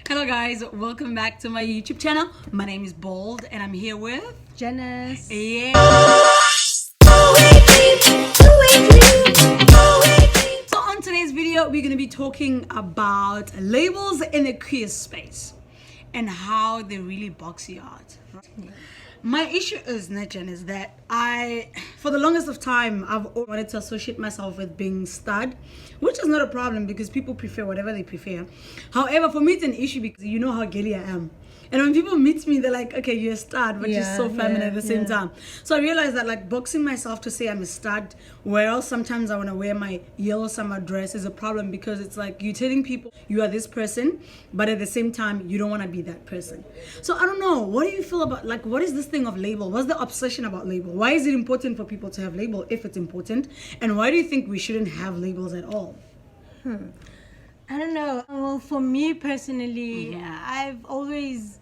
Hello guys, welcome back to my YouTube channel. My name is Bold and I'm here with Janice. Yeah. So on today's video, we're going to be talking about labels in the queer space and how they really box you out. My issue is, Najan, is that for the longest of time, I've always wanted to associate myself with being stud, which is not a problem because people prefer whatever they prefer. However, for me, it's an issue because you know how girly I am. And when people meet me, they're like, okay, you're a stud, but you're so feminine at the same time. So I realized that like boxing myself to say I'm a stud, where else sometimes I want to wear my yellow summer dress is a problem because it's like you're telling people you are this person, but at the same time, you don't want to be that person. So I don't know. What do you feel about, like, what is this thing of label? What's the obsession about label? Why is it important for people to have label if it's important? And why do you think we shouldn't have labels at all? I don't know. Well, for me personally, I've always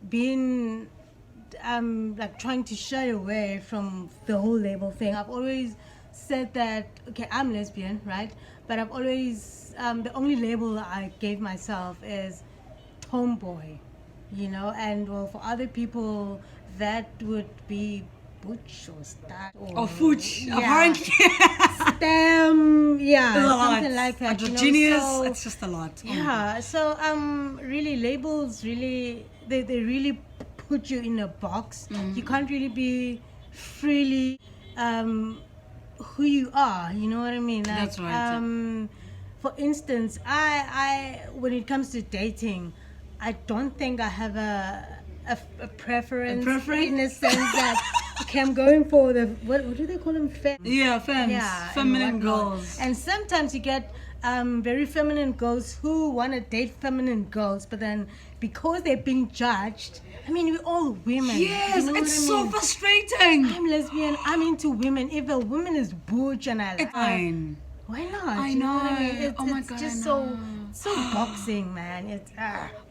been like trying to shy away from the whole label thing. I've always said that, okay, I'm lesbian, right? But I've always, the only label I gave myself is tomboy, you know? And well, for other people, that would be butch or stud or Fooch, apparently. STEM, lot. something like that. Androgynous, So, it's just a lot. yeah, so really labels really they really put you in a box. You can't really be freely who you are, you know what I mean? Like, That's right. For instance, I when it comes to dating, I don't think I have a preference in a sense that okay, I'm going for the what do they call them? Yeah, femmes. Yeah, Feminine and whatnot. girls. And sometimes you get very feminine girls who want to date feminine girls, but then because they're being judged, I mean, we're all women. Yes, you know it's what I so mean? frustrating. I'm lesbian. I'm into women. If a woman is butch and I like, It's fine. why not? I You know what I know. mean? It's, Oh my it's God, just I so know. boxing, man. It's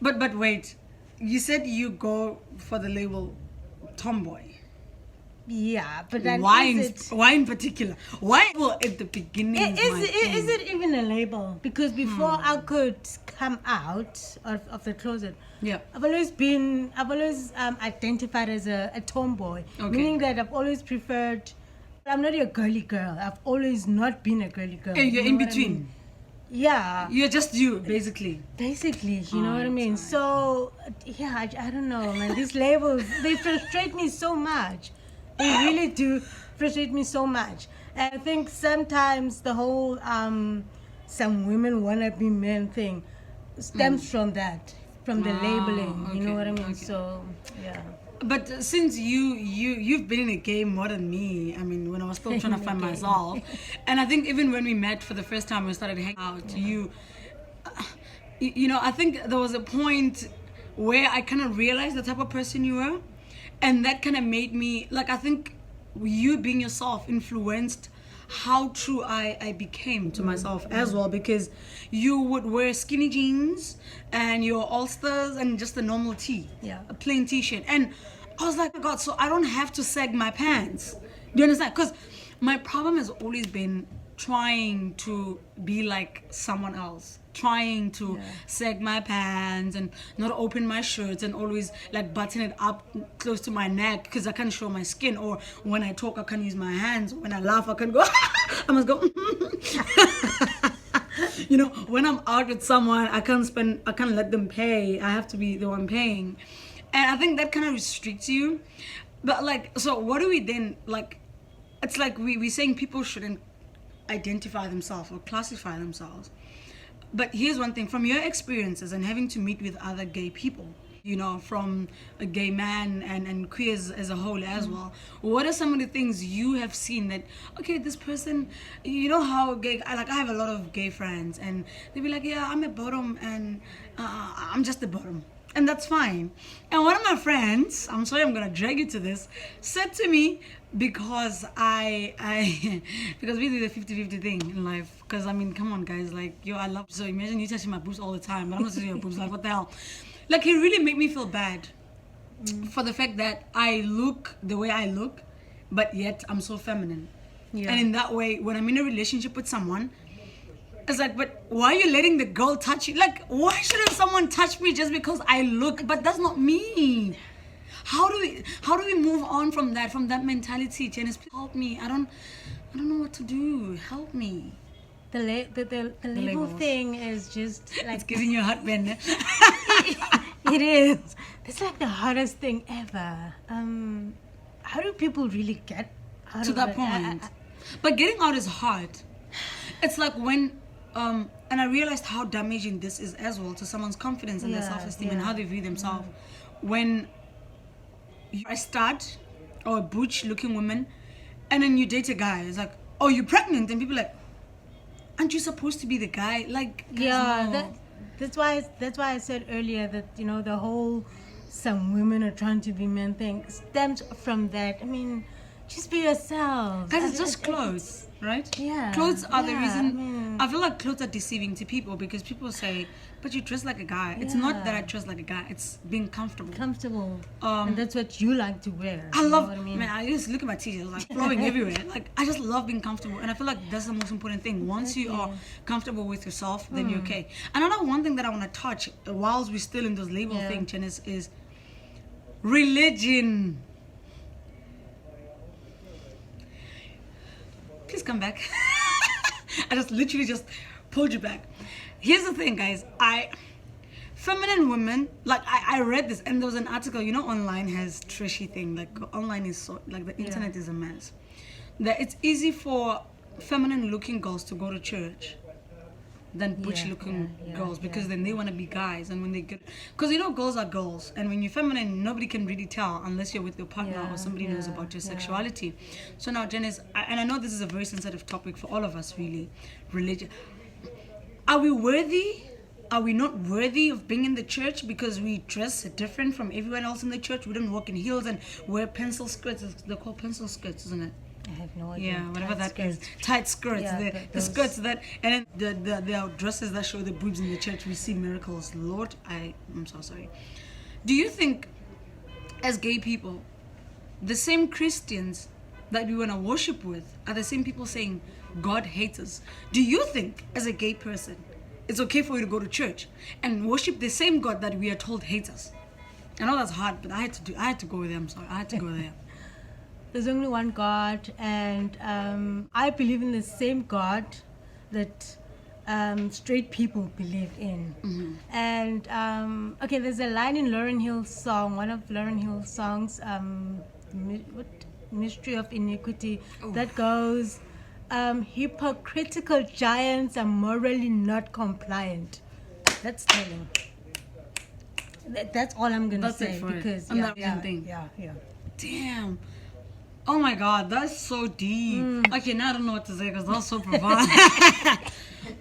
But wait, you said you go for the label tomboy. yeah, but then Why is why in particular? Why well, at the beginning? is it even a label? Because before I could come out of the closet, Yeah. I've always identified as a tomboy, Okay. meaning that I've always preferred. I'm not a girly girl. I've always not been a girly girl. Hey, you're you in know what I between. mean? Yeah, You're just you, basically. basically, you know what I mean. So yeah, I don't know, man. These labels, they frustrate me so much. They really do frustrate me so much. And I think sometimes the whole some women wanna be men thing stems from that, from the labeling. You know okay, what I mean? okay. So yeah. But since you've been in a game more than me, I mean, when I was still trying to find myself, and I think even when we met for the first time, we started hanging out. You know, I think there was a point where I kind of realized the type of person you were, and that kind of made me like. I think you being yourself influenced how true I became to myself as well, because you would wear skinny jeans and your ulsters and just a normal tee, a plain t-shirt, and I was like, oh God, so I don't have to sag my pants. Do you understand? Because my problem has always been trying to be like someone else, trying to sag my pants and not open my shirts and always like button it up close to my neck because I can't show my skin, or when I talk I can't use my hands, when I laugh I can go I must go you know, when I'm out with someone I can't let them pay, I have to be the one paying, and I think that kind of restricts you. But like, so what do we then, like, it's like we're saying people shouldn't identify themselves or classify themselves. But here's one thing, from your experiences and having to meet with other gay people, you know, from a gay man and queers as a whole as well, what are some of the things you have seen that, okay, this person, you know how gay, I have a lot of gay friends and they'll be like, yeah, I'm a bottom and I'm just a bottom. And that's fine. And one of my friends, I'm sorry I'm gonna drag you to this, said to me, because because we do the 50-50 thing in life. Because I mean, come on guys, like, yo, I love, so imagine you touching my boobs all the time, but I'm not touching your boobs, like, what the hell? Like, he really made me feel bad for the fact that I look the way I look, but yet I'm so feminine. And in that way, when I'm in a relationship with someone, It's like, but why are you letting the girl touch you? Like, why shouldn't someone touch me just because I look? But that's not me. How do we move on from that mentality? Janice, please help me. I don't know what to do. Help me. The label labels. thing is just like It's giving you a heartburn. it is. It's like the hardest thing ever. How do people really get out To of that it? point. But getting out is hard. It's like when and I realized how damaging this is as well to someone's confidence and their Yeah, self-esteem and yeah. how they view themselves. When you're a stud or a butch looking woman and then you date a guy, it's like, oh, you're pregnant, and people are like, aren't you supposed to be the guy? Like, guys, Yeah, no. that's why I said earlier that the whole some women are trying to be men thing stems from that. I mean, just be yourself. Guys, it's just clothes, right? Yeah, Clothes are the yeah, reason. I I feel like clothes are deceiving to people because people say, but you dress like a guy. It's not that I Yeah. dress like a guy, it's being comfortable. comfortable, Um, and that's what you like to wear. I you know love, what I mean? man, I just look at my t-shirts, like flowing everywhere. Like, I just love being comfortable. And I feel like that's the most important thing. Once you are comfortable with yourself, then you're okay. Another one thing that I want to touch, whilst we're still in those label Yeah. thing, Janice, is religion. Please come back. I just literally just pulled you back. Here's the thing, guys. Feminine women, like I read this and there was an article, online has trashy thing. Like online is so, like the internet is a mess. That it's easy for feminine looking girls to go to church than butch looking girls because then they want to be guys, and when they get, because girls are girls, and when you're feminine nobody can really tell unless you're with your partner or somebody knows about your sexuality. So now, Janice, and I know this is a very sensitive topic for all of us, really, religion. Are we worthy? Are we not worthy of being in the church because we dress different from everyone else in the church? We don't walk in heels and wear pencil skirts. They're called pencil skirts, isn't it? I have no idea. Yeah, whatever Tight that is. skirts. Tight skirts. Yeah, the those- skirts that, and then the dresses that show the boobs in the church. We see miracles. Lord, I'm so sorry. Do you think, as gay people, the same Christians that we want to worship with are the same people saying God hates us? Do you think, as a gay person, it's okay for you to go to church and worship the same God that we are told hates us? I know that's hard, but I had to go there. I'm sorry, I had to go there. There's only one God, and I believe in the same God that straight people believe in. And okay, there's a line in Lauryn Hill's song, one of Lauryn Hill's songs, Mystery of Iniquity, that goes, hypocritical giants are morally not compliant. That's telling. That's all I'm gonna That's it say for it. because On that thing. yeah. Damn. Oh my God, that's so deep. Okay, now I don't know what to say because that's so profound.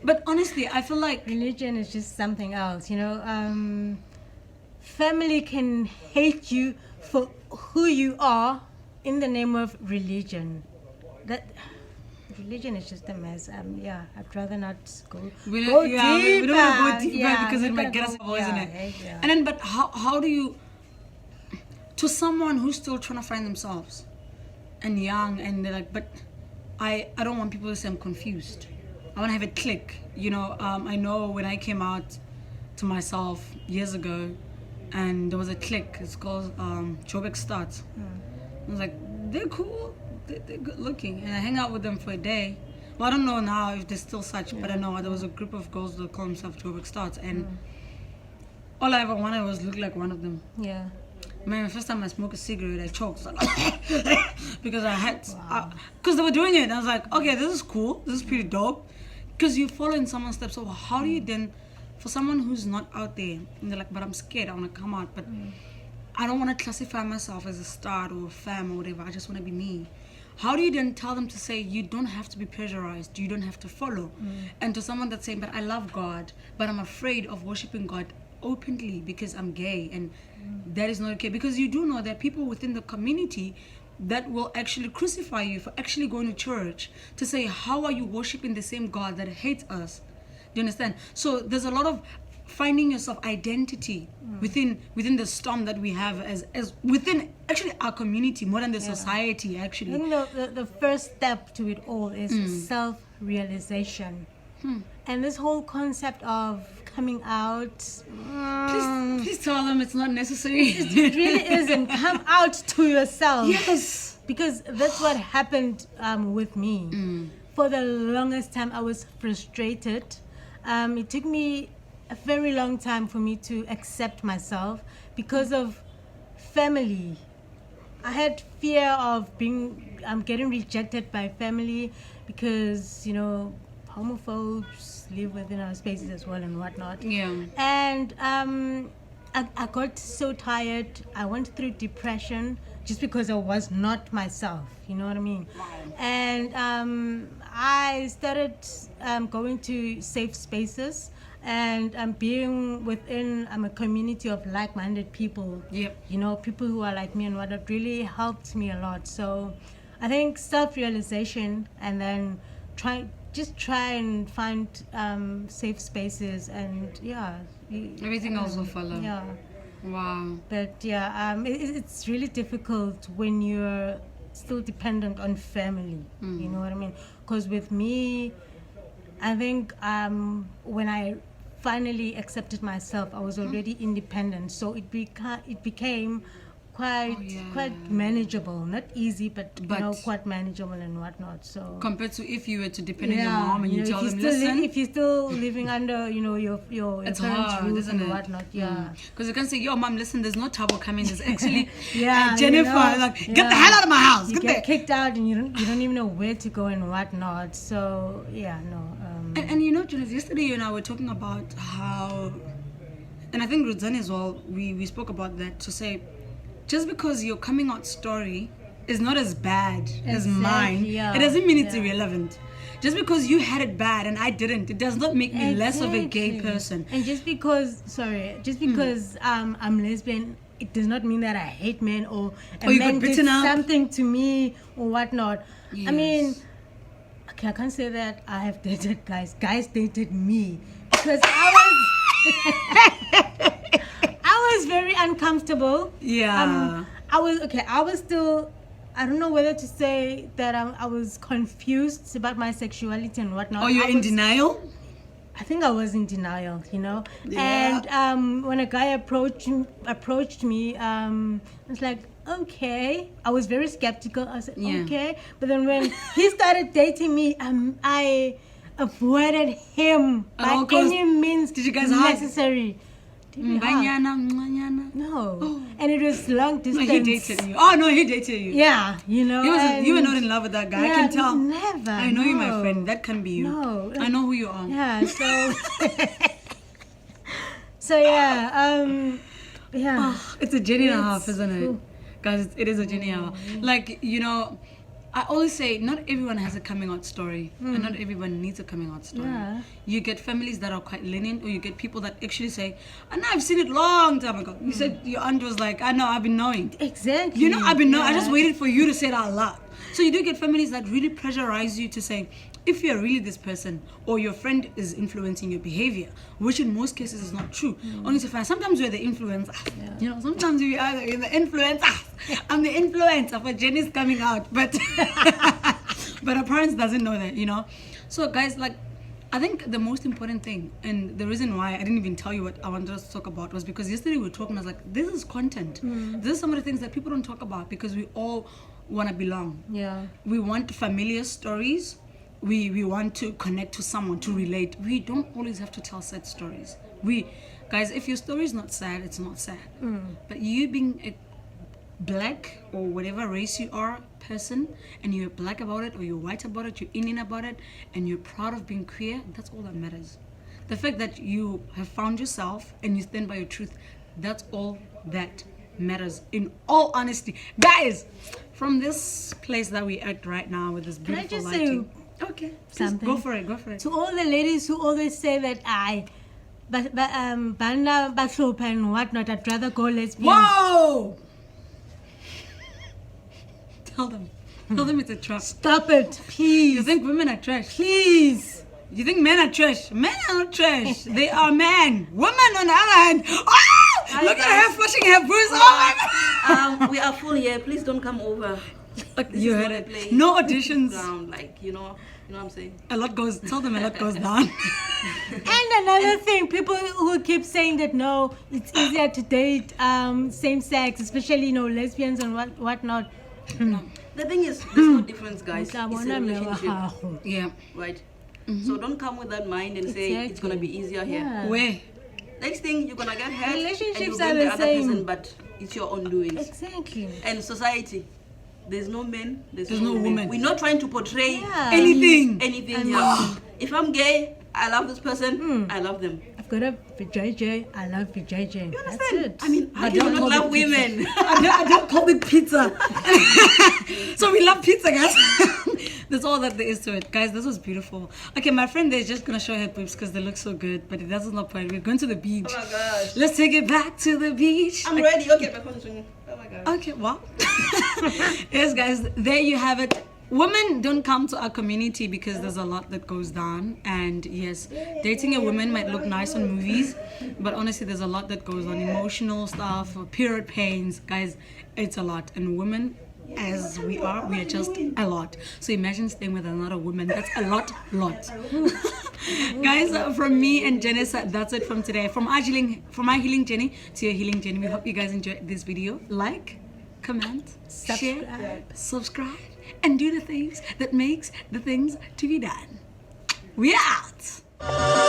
But honestly, I feel like Religion is just something else, family can hate you for who you are in the name of religion. That religion is just a mess. I'd rather not go we go don't want to go deeper Yeah, because it we're might get gonna us go- all, isn't it? yeah. And then, but how do you, to someone who's still trying to find themselves and young, and they're like, but I don't want people to say I'm confused. I want to have a click. I know when I came out to myself years ago, and there was a click. It's called Joburg Starts. I was like, they're cool. They're good looking, and I hang out with them for a day. Well, I don't know now if they're still such, but I know there was a group of girls that call themselves Joburg Starts, and all I ever wanted was look like one of them. Yeah. Man, the first time I smoked a cigarette, I choked because I had, because they were doing it. And I was like, okay, this is cool. This is pretty dope. Because you follow in someone's steps. So how do you then, for someone who's not out there, and they're like, but I'm scared, I want to come out, but I don't want to classify myself as a star or a femme or whatever. I just want to be me. How do you then tell them to say, you don't have to be pressurized, you don't have to follow? And to someone that's saying, but I love God, but I'm afraid of worshiping God openly because I'm gay, and that is not okay. Because you do know that people within the community that will actually crucify you for actually going to church to say, how are you worshiping the same God that hates us? Do you understand? So there's a lot of finding yourself identity within the storm that we have as within actually our community more than the society I actually. think the first step to it all is self-realization. And this whole concept of coming out, Please tell them it's not necessary. it really isn't. Come out to yourself. Yes. Because that's what happened with me. For the longest time, I was frustrated. It took me a very long time for me to accept myself because of family. I had fear of getting rejected by family because, homophobes live within our spaces as well and whatnot. Yeah. And I got so tired. I went through depression just because I was not myself. You know what I mean? Wow. And I started going to safe spaces and being within a community of like-minded people. Yep. People who are like me and whatnot really helped me a lot. So I think self-realization and then try and find safe spaces and Everything else will follow. Yeah. Wow. But it's really difficult when you're still dependent on family. You know what I mean? Because with me, I think when I finally accepted myself, I was already independent. So it became quite manageable. Not easy, but quite manageable and whatnot. So compared to if you were to depend on your mom and you tell them, listen, if you're still living under your it's parents' hard, roof isn't and it? whatnot. Yeah. Because you can say, yo, mom, listen, there's no trouble coming. There's actually Yeah, Jennifer. Get the hell out of my house. You Get get kicked out and you don't even know where to go and whatnot. So And Jonas, yesterday you and I were talking about how, and I think Rudzani as well, we spoke about that to say, just because your coming out story is not as bad as mine, it doesn't mean it's irrelevant. Just because you had it bad and I didn't, it does not make me less of a gay person. And just because I'm lesbian, it does not mean that I hate men or a you man got did beaten up. something to me or whatnot. Yes. I mean, okay, I can't say that I have dated guys. Guys dated me because I was very uncomfortable. Yeah. I was still, I don't know whether to say that I was confused about my sexuality and whatnot. Or you're in denial? I think I was in denial, Yeah. And when a guy approached me, it's like, okay. I was very skeptical. I said, okay. But then when he started dating me, I avoided him by any means Did you guys necessary. Banyana. No. Oh. And it was long distance. No, he dated you. Oh, no, he dated you. Yeah, You were not in love with that guy. Yeah, I can tell. Never. I know you, my friend. That can be you. No. I know who you are. Yeah, so... so, yeah. Oh, it's a journey and a half, isn't it? Guys, it is a journey and a half. Like, I always say not everyone has a coming out story and not everyone needs a coming out story. Yeah. You get families that are quite lenient, or you get people that actually say, I know, I've seen it long time ago. You said your aunt was like, I know, I've been knowing. Exactly. I've been knowing. I just waited for you to say it out loud. So you do get families that really pressurize you to say, if you're really this person or your friend is influencing your behavior, which in most cases is not true. Only to find sometimes we're the influencer. Yeah. Sometimes we are the influencer. I'm the influencer for Jenny's coming out, but but our parents doesn't know that, So guys, like, I think the most important thing, and the reason why I didn't even tell you what I wanted us to talk about, was because yesterday we were talking, I was like, this is content. This is some of the things that people don't talk about because we all want to belong. Yeah. We want familiar stories. We want to connect to someone, to relate. We don't always have to tell sad stories. Guys, if your story is not sad, it's not sad. But you being a black or whatever race you are person, and you're black about it, or you're white about it, you're Indian about it, and you're proud of being queer, that's all that matters. The fact that you have found yourself and you stand by your truth, that's all that matters, in all honesty. Guys, from this place that we at right now with this beautiful Can I just lighting. say Okay, something? go for it. To all the ladies who always say that banda bahlupha and whatnot, I'd rather go lesbian. Whoa! Tell them it's a trap. Stop it, please. You think women are trash? Please. You think men are trash? Men are not trash. They are men. Women, on the other hand, oh! Look at her flushing her bruise. Oh my God! We are full here. Please don't come over. You heard it. No auditions. Ground, You know what I'm saying? Tell them a lot goes down. And another thing, people who keep saying that no, it's easier to date same sex, especially lesbians and whatnot. The thing is, there's no difference, guys. It's a Mukabona relationship, mewa Yeah. right? So don't come with that mind and say it's gonna be easier here. Yeah. Where? Next thing, you're gonna get hurt and Relationships you are blame the the other same. person, but it's your own doings. Exactly. And society, there's no men, there's no woman. We're not trying to portray Anything. anything here. If I'm gay, I love this person, I love them. I've got a VJJ, I love VJJ. You That's understand? it. I mean, I don't do call not it love women. I don't call it pizza. So we love pizza, guys. That's all that there is to it. Guys, this was beautiful. Okay, my friend there is just going to show her boobs because they look so good. But that's not the point. We're going to the beach. Oh my gosh. Let's take it back to the beach. I'm ready. Okay, my phone is ringing. Oh my god. Okay, well. Yes, guys, there you have it. Women don't come to our community because there's a lot that goes down. And yes, dating a woman might look nice on movies, but honestly, there's a lot that goes on. Emotional stuff, period pains. Guys, it's a lot. And women, as we are just a lot. So imagine staying with another woman. That's a lot. Guys, from me and Janice, that's it from today. From my healing journey to your healing journey. We hope you guys enjoyed this video. Like, comment, share, subscribe, and do the things that makes the things to be done. We out.